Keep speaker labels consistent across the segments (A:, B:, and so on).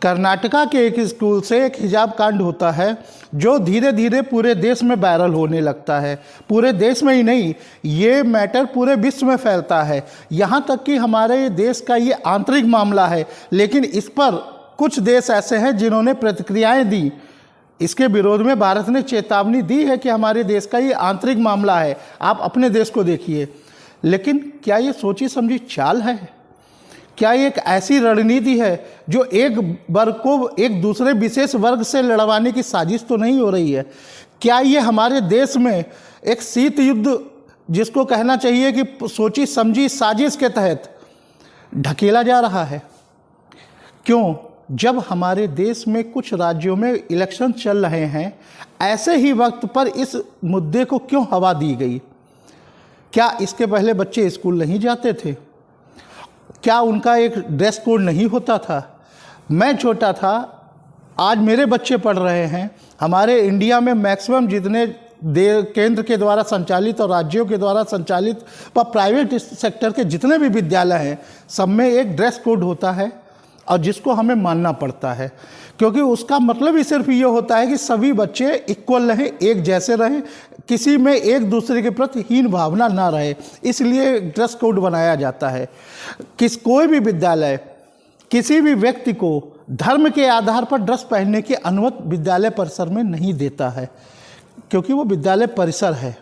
A: कर्नाटका के एक स्कूल से एक हिजाब कांड होता है जो धीरे धीरे पूरे देश में वायरल होने लगता है। पूरे देश में ही नहीं, ये मैटर पूरे विश्व में फैलता है। यहाँ तक कि हमारे देश का ये आंतरिक मामला है, लेकिन इस पर कुछ देश ऐसे हैं जिन्होंने प्रतिक्रियाएं दी। इसके विरोध में भारत ने चेतावनी दी है कि हमारे देश का ये आंतरिक मामला है, आप अपने देश को देखिए। लेकिन क्या ये सोची समझी चाल है? क्या ये एक ऐसी रणनीति है जो एक वर्ग को एक दूसरे विशेष वर्ग से लड़वाने की साजिश तो नहीं हो रही है? क्या ये हमारे देश में एक शीत युद्ध, जिसको कहना चाहिए कि सोची समझी साजिश के तहत ढकेला जा रहा है? क्यों? जब हमारे देश में कुछ राज्यों में इलेक्शन चल रहे हैं, ऐसे ही वक्त पर इस मुद्दे को क्यों हवा दी गई? क्या इसके पहले बच्चे स्कूल नहीं जाते थे? क्या उनका एक ड्रेस कोड नहीं होता था? मैं छोटा था, आज मेरे बच्चे पढ़ रहे हैं। हमारे इंडिया में मैक्सिमम जितने केंद्र के द्वारा संचालित और राज्यों के द्वारा संचालित व प्राइवेट सेक्टर के जितने भी विद्यालय हैं, सब में एक ड्रेस कोड होता है और जिसको हमें मानना पड़ता है, क्योंकि उसका मतलब ही सिर्फ ये होता है कि सभी बच्चे इक्वल रहें, एक जैसे रहें, किसी में एक दूसरे के प्रति हीन भावना ना रहे, इसलिए ड्रेस कोड बनाया जाता है। कोई भी विद्यालय किसी भी व्यक्ति को धर्म के आधार पर ड्रेस पहनने की अनुमति विद्यालय परिसर में नहीं देता है, क्योंकि वो विद्यालय परिसर है।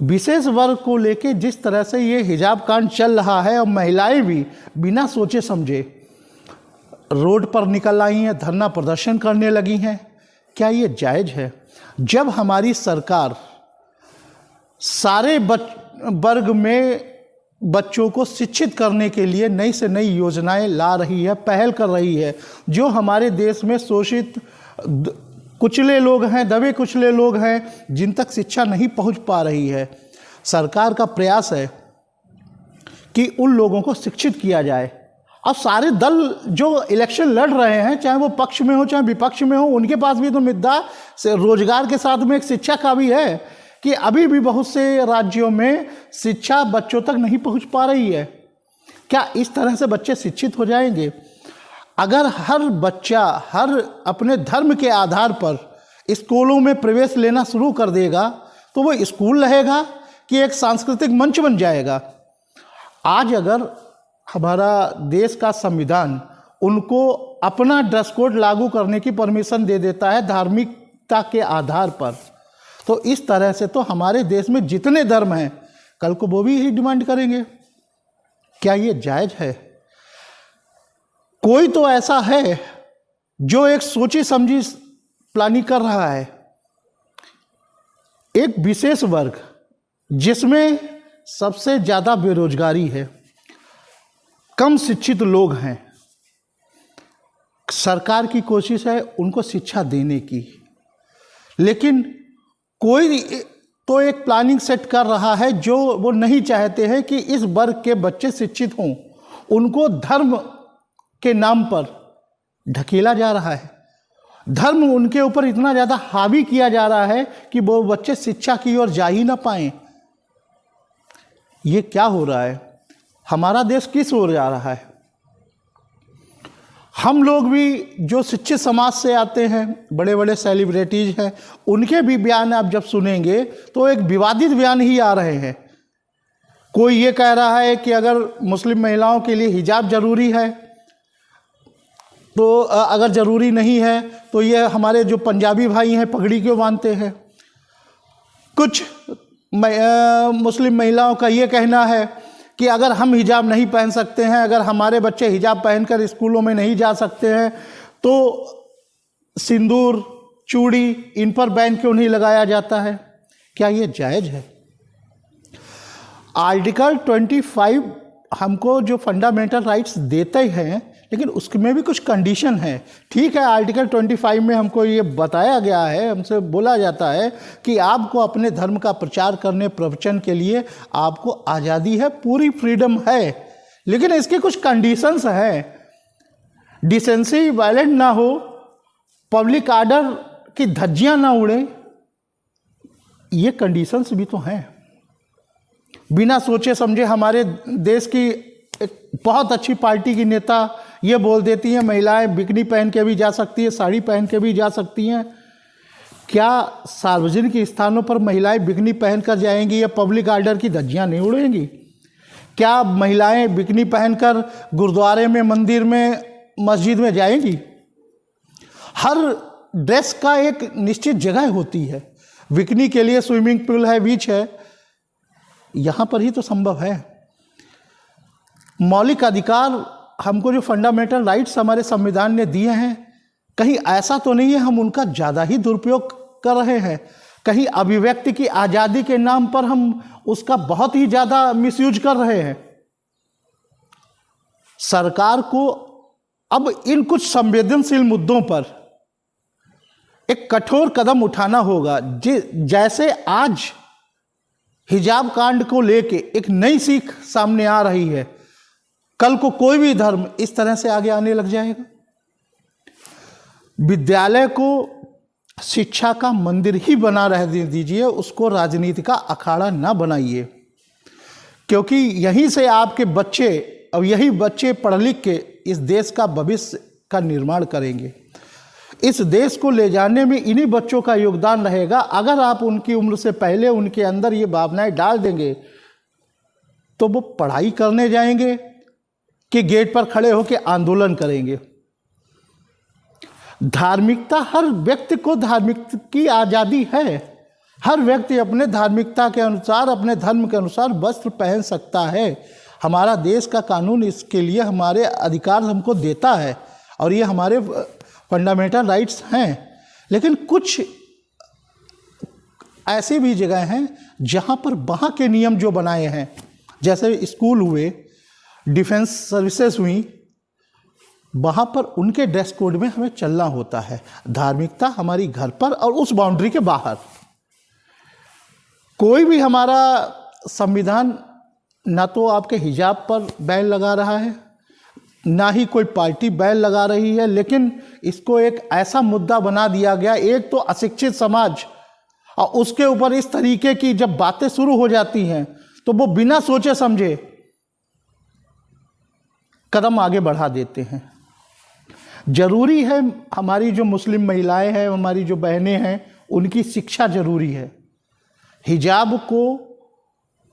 A: विशेष वर्ग को लेके जिस तरह से ये हिजाब कांड चल रहा है, और महिलाएं भी बिना सोचे समझे रोड पर निकल आई हैं, धरना प्रदर्शन करने लगी हैं, क्या ये जायज़ है? जब हमारी सरकार सारे वर्ग में बच्चों को शिक्षित करने के लिए नई से नई योजनाएं ला रही है, पहल कर रही है, जो हमारे देश में शोषित कुचले लोग हैं, दबे कुचले लोग हैं, जिन तक शिक्षा नहीं पहुंच पा रही है, सरकार का प्रयास है कि उन लोगों को शिक्षित किया जाए। अब सारे दल जो इलेक्शन लड़ रहे हैं, चाहे वो पक्ष में हो चाहे विपक्ष में हो, उनके पास भी तो मुद्दा से रोजगार के साथ में एक शिक्षा का भी है कि अभी भी बहुत से राज्यों में शिक्षा बच्चों तक नहीं पहुंच पा रही है। क्या इस तरह से बच्चे शिक्षित हो जाएंगे? अगर हर बच्चा हर अपने धर्म के आधार पर स्कूलों में प्रवेश लेना शुरू कर देगा, तो वो स्कूल रहेगा कि एक सांस्कृतिक मंच बन जाएगा? आज अगर हमारा देश का संविधान उनको अपना ड्रेस कोड लागू करने की परमिशन दे देता है धार्मिकता के आधार पर, तो इस तरह से तो हमारे देश में जितने धर्म हैं, कल को वो भी यही डिमांड करेंगे। क्या ये जायज़ है? कोई तो ऐसा है जो एक सोची समझी प्लानिंग कर रहा है। एक विशेष वर्ग जिसमें सबसे ज़्यादा बेरोजगारी है, कम शिक्षित लोग हैं, सरकार की कोशिश है उनको शिक्षा देने की, लेकिन कोई तो एक प्लानिंग सेट कर रहा है जो वो नहीं चाहते हैं कि इस वर्ग के बच्चे शिक्षित हों। उनको धर्म के नाम पर ढकेला जा रहा है, धर्म उनके ऊपर इतना ज़्यादा हावी किया जा रहा है कि वो बच्चे शिक्षा की ओर जा ही ना पाएं। ये क्या हो रहा है? हमारा देश किस ओर जा रहा है? हम लोग भी जो शिक्षित समाज से आते हैं, बड़े बड़े सेलिब्रिटीज हैं, उनके भी बयान आप जब सुनेंगे तो एक विवादित बयान ही आ रहे हैं। कोई ये कह रहा है कि अगर मुस्लिम महिलाओं के लिए हिजाब जरूरी है, तो अगर ज़रूरी नहीं है तो ये हमारे जो पंजाबी भाई हैं पगड़ी क्यों बांधते हैं। कुछ मुस्लिम महिलाओं का ये कहना है कि अगर हम हिजाब नहीं पहन सकते हैं, अगर हमारे बच्चे हिजाब पहनकर स्कूलों में नहीं जा सकते हैं, तो सिंदूर, चूड़ी, इन पर बैन क्यों नहीं लगाया जाता है? क्या ये जायज़ है? आर्टिकल 25 हमको जो फंडामेंटल राइट्स देते हैं, लेकिन उसमें भी कुछ कंडीशन है। ठीक है, आर्टिकल 25 में हमको ये बताया गया है, हमसे बोला जाता है कि आपको अपने धर्म का प्रचार करने, प्रवचन के लिए आपको आज़ादी है, पूरी फ्रीडम है, लेकिन इसके कुछ कंडीशंस हैं। डिसेंसी वायलेंट ना हो, पब्लिक ऑर्डर की धज्जियां ना उड़े, ये कंडीशंस भी तो हैं। बिना सोचे समझे हमारे देश की एक बहुत अच्छी पार्टी की नेता ये बोल देती हैं महिलाएं बिकनी पहन के भी जा सकती हैं, साड़ी पहन के भी जा सकती हैं। क्या सार्वजनिक स्थानों पर महिलाएं बिकनी पहनकर जाएंगी या पब्लिक ऑर्डर की धज्जियां नहीं उड़ेंगी? क्या महिलाएं बिकनी पहनकर गुरुद्वारे में, मंदिर में, मस्जिद में जाएंगी? हर ड्रेस का एक निश्चित जगह होती है। बिकनी के लिए स्विमिंग पूल है, बीच है, यहाँ पर ही तो संभव है। मौलिक अधिकार हमको जो फंडामेंटल राइट्स हमारे संविधान ने दिए हैं, कहीं ऐसा तो नहीं है हम उनका ज़्यादा ही दुरुपयोग कर रहे हैं? कहीं अभिव्यक्ति की आज़ादी के नाम पर हम उसका बहुत ही ज़्यादा मिसयूज कर रहे हैं? सरकार को अब इन कुछ संवेदनशील मुद्दों पर एक कठोर कदम उठाना होगा। जैसे आज हिजाब कांड को लेके एक नई सीख सामने आ रही है, कल को कोई भी धर्म इस तरह से आगे आने लग जाएगा। विद्यालय को शिक्षा का मंदिर ही बना रह दीजिए, उसको राजनीति का अखाड़ा ना बनाइए, क्योंकि यहीं से आपके बच्चे, और यही बच्चे पढ़ लिख के इस देश का भविष्य का निर्माण करेंगे। इस देश को ले जाने में इन्हीं बच्चों का योगदान रहेगा। अगर आप उनकी उम्र से पहले उनके अंदर ये भावनाएं डाल देंगे तो वो पढ़ाई करने जाएंगे कि गेट पर खड़े होकर आंदोलन करेंगे। धार्मिकता, हर व्यक्ति को धार्मिक की आज़ादी है। हर व्यक्ति अपने धार्मिकता के अनुसार, अपने धर्म के अनुसार वस्त्र पहन सकता है। हमारा देश का कानून इसके लिए हमारे अधिकार हमको देता है और ये हमारे फंडामेंटल राइट्स हैं। लेकिन कुछ ऐसी भी जगह हैं जहाँ पर वहाँ के नियम जो बनाए हैं, जैसे स्कूल हुए, डिफेंस सर्विसेज हुई, वहाँ पर उनके ड्रेस कोड में हमें चलना होता है। धार्मिकता हमारी घर पर और उस बाउंड्री के बाहर। कोई भी हमारा संविधान ना तो आपके हिजाब पर बैन लगा रहा है, ना ही कोई पार्टी बैन लगा रही है, लेकिन इसको एक ऐसा मुद्दा बना दिया गया। एक तो अशिक्षित समाज, और उसके ऊपर इस तरीके की जब बातें शुरू हो जाती हैं तो वो बिना सोचे समझे कदम आगे बढ़ा देते हैं। जरूरी है हमारी जो मुस्लिम महिलाएं हैं, हमारी जो बहनें हैं, उनकी शिक्षा जरूरी है। हिजाब को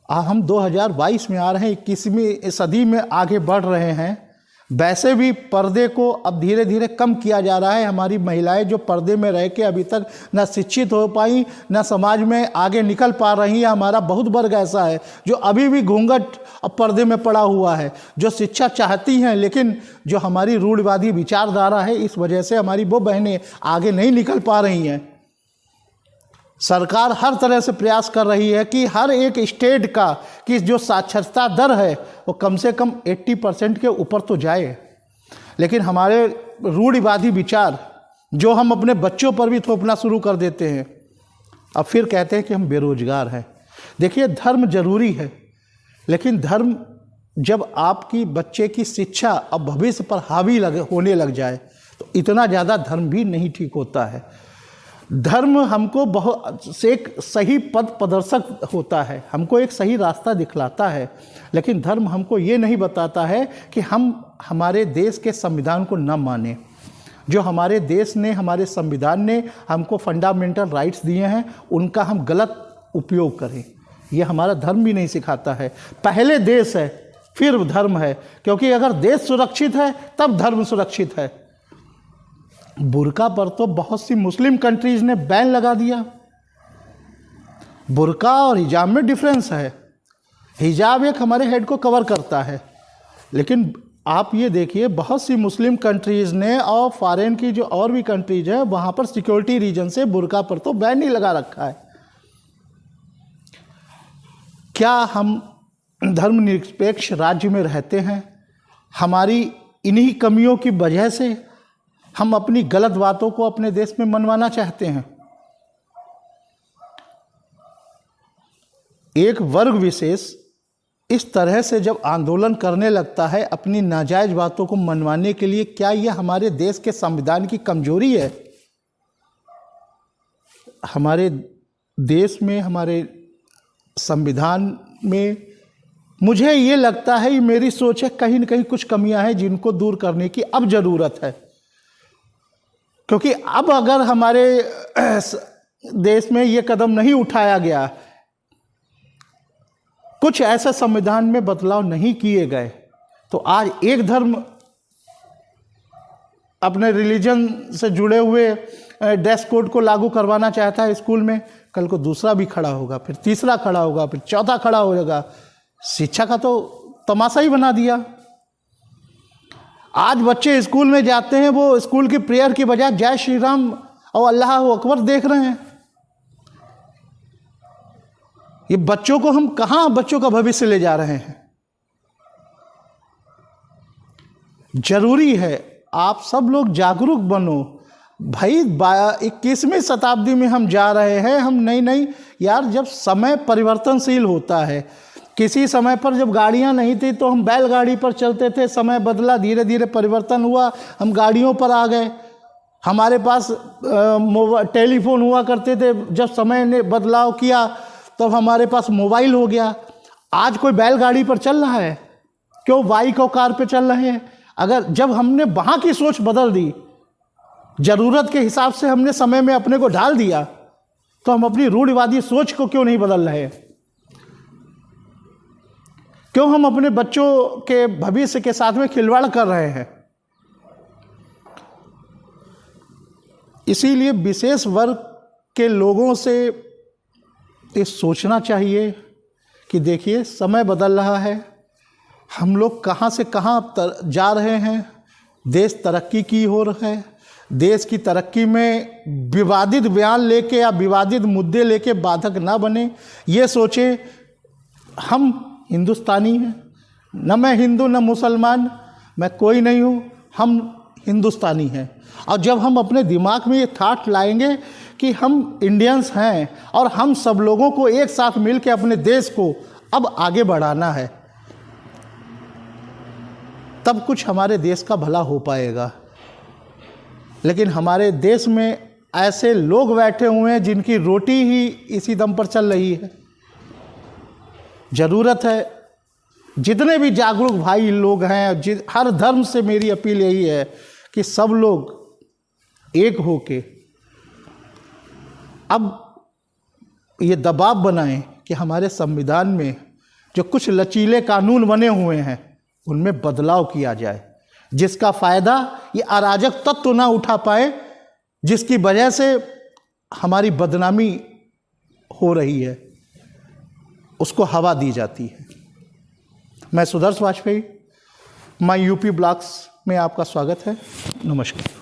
A: हम 2022 में आ रहे हैं, 21वीं सदी में आगे बढ़ रहे हैं। वैसे भी पर्दे को अब धीरे धीरे कम किया जा रहा है। हमारी महिलाएं जो पर्दे में रह के अभी तक ना शिक्षित हो पाई, ना समाज में आगे निकल पा रही हैं। हमारा बहुत वर्ग ऐसा है जो अभी भी घूंघट और पर्दे में पड़ा हुआ है, जो शिक्षा चाहती हैं, लेकिन जो हमारी रूढ़िवादी विचारधारा है, इस वजह से हमारी वो बहनें आगे नहीं निकल पा रही हैं। सरकार हर तरह से प्रयास कर रही है कि हर एक स्टेट का कि जो साक्षरता दर है वो कम से कम 80% के ऊपर तो जाए। लेकिन हमारे रूढ़िवादी विचार जो हम अपने बच्चों पर भी थोपना शुरू कर देते हैं, अब फिर कहते हैं कि हम बेरोजगार हैं। देखिए, धर्म जरूरी है, लेकिन धर्म जब आपकी बच्चे की शिक्षा और भविष्य पर हावी होने लग जाए तो इतना ज़्यादा धर्म भी नहीं ठीक होता है। धर्म हमको बहुत एक सही पद प्रदर्शक होता है, हमको एक सही रास्ता दिखलाता है, लेकिन धर्म हमको ये नहीं बताता है कि हम हमारे देश के संविधान को न माने। जो हमारे देश ने, हमारे संविधान ने हमको फंडामेंटल राइट्स दिए हैं, उनका हम गलत उपयोग करें, ये हमारा धर्म भी नहीं सिखाता है। पहले देश है फिर धर्म है, क्योंकि अगर देश सुरक्षित है तब धर्म सुरक्षित है। बुर्का पर तो बहुत सी मुस्लिम कंट्रीज ने बैन लगा दिया। बुर्का और हिजाब में डिफरेंस है। हिजाब एक हमारे हेड को कवर करता है, लेकिन आप ये देखिए बहुत सी मुस्लिम कंट्रीज़ ने और फॉरेन की जो और भी कंट्रीज हैं वहाँ पर सिक्योरिटी रीजन से बुर्का पर तो बैन नहीं लगा रखा है। क्या हम धर्मनिरपेक्ष राज्य में रहते हैं? हमारी इन्हीं कमियों की वजह से हम अपनी गलत बातों को अपने देश में मनवाना चाहते हैं। एक वर्ग विशेष इस तरह से जब आंदोलन करने लगता है अपनी नाजायज बातों को मनवाने के लिए, क्या यह हमारे देश के संविधान की कमजोरी है? हमारे देश में, हमारे संविधान में मुझे ये लगता है, ये मेरी सोच है, कहीं न कहीं कुछ कमियां हैं जिनको दूर करने की अब ज़रूरत है। क्योंकि अब अगर हमारे देश में ये कदम नहीं उठाया गया, कुछ ऐसे संविधान में बदलाव नहीं किए गए, तो आज एक धर्म अपने रिलीजन से जुड़े हुए ड्रेस कोड को लागू करवाना चाहता है स्कूल में, कल को दूसरा भी खड़ा होगा, फिर तीसरा खड़ा होगा, फिर चौथा खड़ा हो जाएगा। शिक्षा का तो तमाशा ही बना दिया। आज बच्चे स्कूल में जाते हैं, वो स्कूल की प्रेयर की बजाय जय श्री राम और अल्लाह अकबर देख रहे हैं। ये बच्चों को हम कहाँ बच्चों का भविष्य ले जा रहे हैं? जरूरी है आप सब लोग जागरूक बनो भाई। 21वीं शताब्दी में हम जा रहे हैं। हम नहीं यार, जब समय परिवर्तनशील होता है, किसी समय पर जब गाड़ियां नहीं थी तो हम बैलगाड़ी पर चलते थे, समय बदला, धीरे धीरे परिवर्तन हुआ, हम गाड़ियों पर आ गए। हमारे पास टेलीफोन हुआ करते थे, जब समय ने बदलाव किया तब हमारे पास मोबाइल हो गया। आज कोई बैलगाड़ी पर चल रहा है? क्यों बाइक और कार पे चल रहे हैं? अगर जब हमने वहाँ की सोच बदल दी, ज़रूरत के हिसाब से हमने समय में अपने को ढाल दिया, तो हम अपनी रूढ़िवादी सोच को क्यों नहीं बदल रहे? क्यों हम अपने बच्चों के भविष्य के साथ में खिलवाड़ कर रहे हैं? इसीलिए विशेष वर्ग के लोगों से ये सोचना चाहिए कि देखिए, समय बदल रहा है, हम लोग कहाँ से कहाँ जा रहे हैं। देश तरक्की की हो रहा है। देश की तरक्की में विवादित बयान लेके या विवादित मुद्दे लेके बाधक ना बने, ये सोचें। हम हिंदुस्तानी हैं, न मैं हिंदू न मुसलमान, मैं कोई नहीं हूँ, हम हिंदुस्तानी हैं। और जब हम अपने दिमाग में ये थाट लाएंगे कि हम इंडियंस हैं और हम सब लोगों को एक साथ मिलकर अपने देश को अब आगे बढ़ाना है, तब कुछ हमारे देश का भला हो पाएगा। लेकिन हमारे देश में ऐसे लोग बैठे हुए हैं जिनकी रोटी ही इसी दम पर चल रही है। ज़रूरत है जितने भी जागरूक भाई लोग हैं, हर धर्म से मेरी अपील यही है कि सब लोग एक होके अब ये दबाव बनाएं कि हमारे संविधान में जो कुछ लचीले कानून बने हुए हैं उनमें बदलाव किया जाए, जिसका फ़ायदा ये अराजक तत्व ना उठा पाए, जिसकी वजह से हमारी बदनामी हो रही है, उसको हवा दी जाती है। मैं Sudarsh Vajpayee, my UP blogs में आपका स्वागत है। नमस्कार।